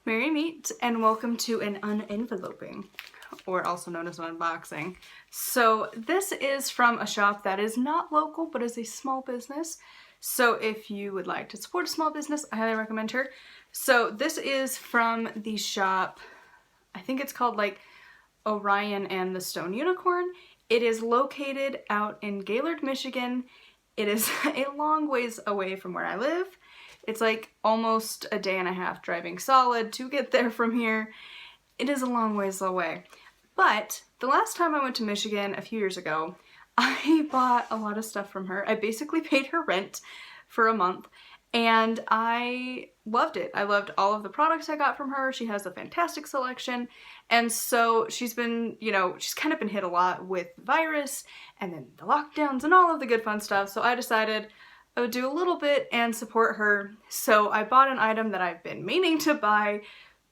Merry meet and welcome to an unenveloping, or also known as an unboxing. So this is from a shop that is not local but is a small business. So if you would like to support a small business, I highly recommend her. So this is from the shop, I think it's called like Orion and the Stone Unicorn. It is located out in Gaylord, Michigan. It is a long ways away from where I live. It's like almost a day and a half driving solid to get there from here. It is a long ways away. But the last time I went to Michigan a few years ago, I bought a lot of stuff from her. I basically paid her rent for a month and I loved it. I loved all of the products I got from her. She has a fantastic selection. And so she's been, she's kind of been hit a lot with the virus and then the lockdowns and all of the good fun stuff. So I decided I would do a little bit and support her. So I bought an item that I've been meaning to buy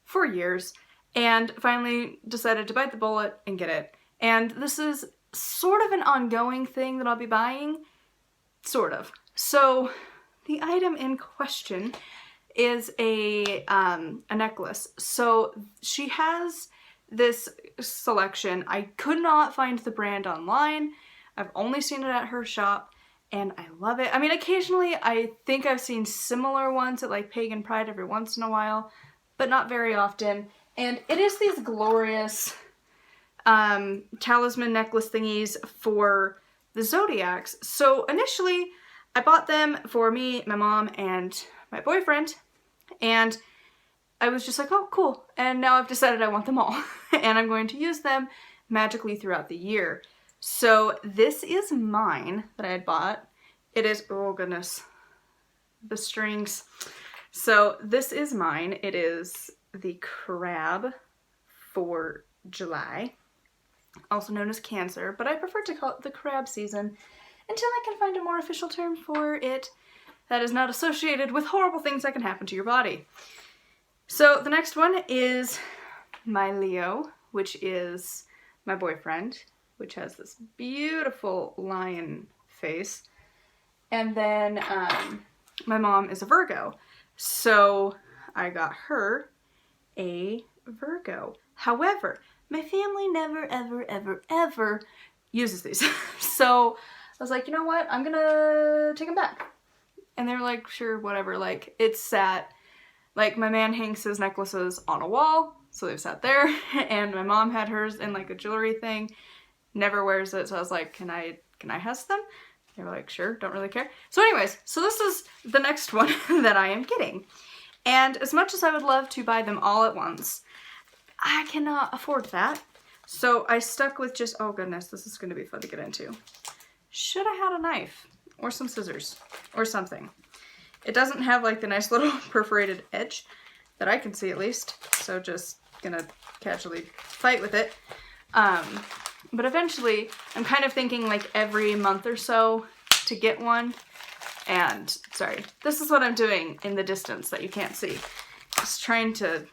for years and finally decided to bite the bullet and get it. And this is sort of an ongoing thing that I'll be buying, sort of. So the item in question is a necklace. So she has this selection. I could not find the brand online. I've only seen it at her shop. And I love it. I mean, occasionally I think I've seen similar ones at like Pagan Pride every once in a while, but not very often. And it is these glorious talisman necklace thingies for the zodiacs. So initially I bought them for me, my mom, and my boyfriend. And I was just like, oh, cool. And now I've decided I want them all. And I'm going to use them magically throughout the year. So this is mine that I had bought. It is, oh goodness, the strings. So this is mine. It is the crab for July, also known as Cancer, but I prefer to call it the crab season until I can find a more official term for it that is not associated with horrible things that can happen to your body. So the next one is my Leo, which is my boyfriend, which has this beautiful lion face. And then my mom is a Virgo. So I got her a Virgo. However, my family never, ever, ever, ever uses these. So I was like, you know what? I'm gonna take them back. And they were like, sure, whatever. Like, it's sat, like my man hangs his necklaces on a wall. So they've sat there. And my mom had hers in like a jewelry thing. Never wears it, so I was like, can I has them? They were like, sure, don't really care. So anyways, so this is the next one that I am getting. And as much as I would love to buy them all at once, I cannot afford that. So I stuck with just, oh goodness, this is gonna be fun to get into. Should have had a knife or some scissors or something. It doesn't have like the nice little perforated edge that I can see at least. So just gonna casually fight with it. But eventually, I'm kind of thinking like every month or so to get one. And, sorry, this is what I'm doing in the distance that you can't see. Just trying to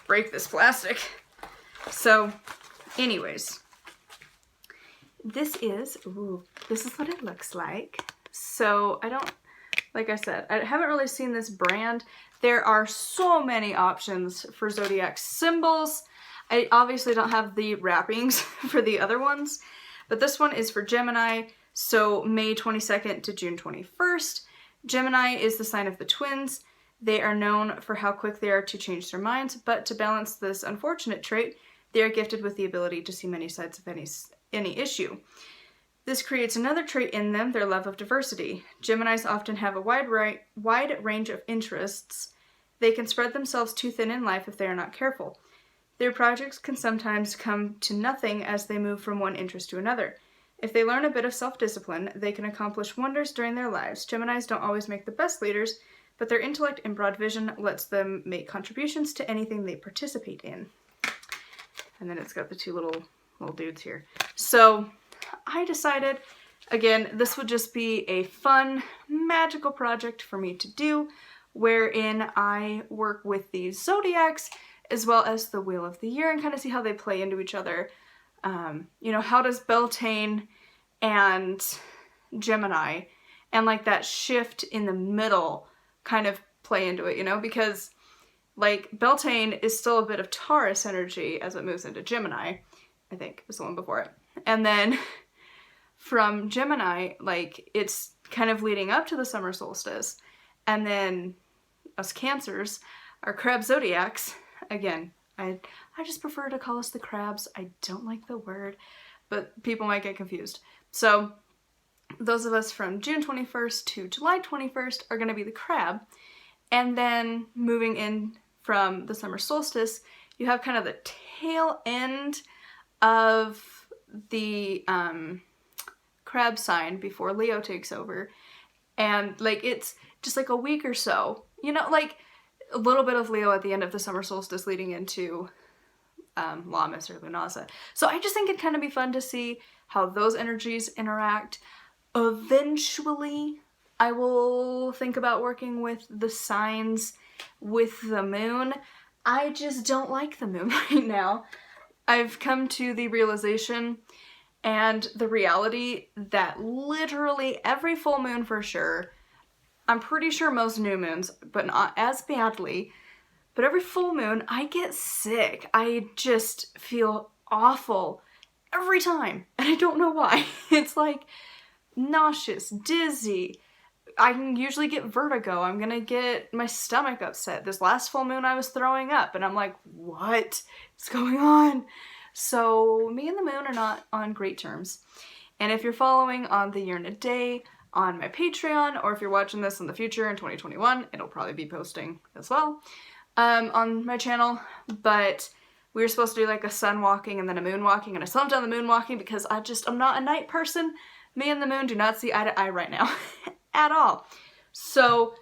break this plastic. So, anyways. This is what it looks like. So, like I said, I haven't really seen this brand. There are so many options for zodiac symbols. I obviously don't have the wrappings for the other ones, but this one is for Gemini, so May 22nd to June 21st. Gemini is the sign of the twins. They are known for how quick they are to change their minds, but to balance this unfortunate trait, they are gifted with the ability to see many sides of any issue. This creates another trait in them, their love of diversity. Geminis often have a wide range of interests. They can spread themselves too thin in life if they are not careful. Their projects can sometimes come to nothing as they move from one interest to another. If they learn a bit of self-discipline, they can accomplish wonders during their lives. Geminis don't always make the best leaders, but their intellect and broad vision lets them make contributions to anything they participate in. And then it's got the two little dudes here. So I decided, again, this would just be a fun, magical project for me to do, wherein I work with these zodiacs as well as the Wheel of the Year and kind of see how they play into each other. How does Beltane and Gemini and like that shift in the middle kind of play into it, because Like, Beltane is still a bit of Taurus energy as it moves into Gemini, I think was the one before it. And then from Gemini, like, it's kind of leading up to the summer solstice. And then us Cancers, our crab zodiacs, again, I just prefer to call us the crabs. I don't like the word, but people might get confused. So those of us from June 21st to July 21st are going to be the crab. And then moving in from the summer solstice, you have kind of the tail end of the crab sign before Leo takes over. And like, it's just like a week or so, you know, like a little bit of Leo at the end of the summer solstice leading into Lammas or Lunasa. So I just think it'd kind of be fun to see how those energies interact. Eventually, I will think about working with the signs with the moon. I just don't like the moon right now. I've come to the realization and the reality that literally every full moon for sure, I'm pretty sure most new moons, but not as badly, but every full moon I get sick. I just feel awful every time, and I don't know why. It's like nauseous, dizzy. I can usually get vertigo. I'm gonna get my stomach upset. This last full moon I was throwing up, and I'm like, what is going on? So me and the moon are not on great terms. And if you're following on the year and a day on my Patreon, or if you're watching this in the future in 2021, it'll probably be posting as well on my channel. But we were supposed to do like a sun walking and then a moon walking, and I still haven't done the moon walking because I'm not a night person. Me and the moon do not see eye to eye right now at all. So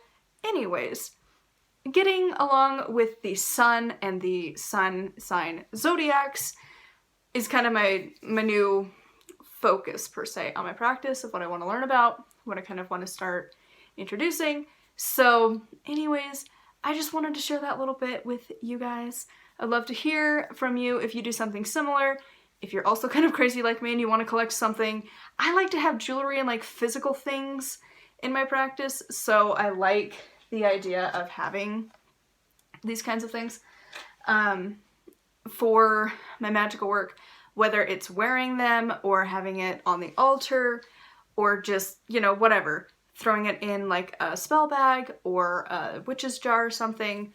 anyways, getting along with the sun and the sun sign zodiacs is kind of my new focus per se on my practice of what I want to learn about, what I kind of want to start introducing. So anyways, I just wanted to share that little bit with you guys. I'd love to hear from you if you do something similar. If you're also kind of crazy like me and you want to collect something. I like to have jewelry and like physical things in my practice, so I like the idea of having these kinds of things for my magical work, whether it's wearing them or having it on the altar or just, you know, whatever, throwing it in like a spell bag or a witch's jar or something,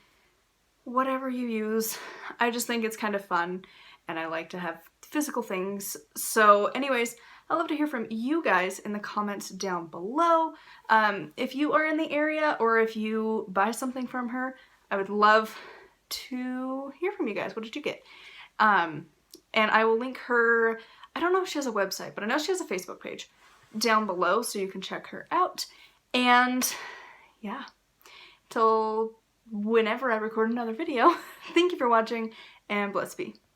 whatever you use. I just think it's kind of fun and I like to have physical things. So anyways, I'd love to hear from you guys in the comments down below. If you are in the area or if you buy something from her, I would love to hear from you guys. What did you get? And I will link her, I don't know if she has a website, but I know she has a Facebook page down below so you can check her out. And yeah, till whenever I record another video, thank you for watching and bless be.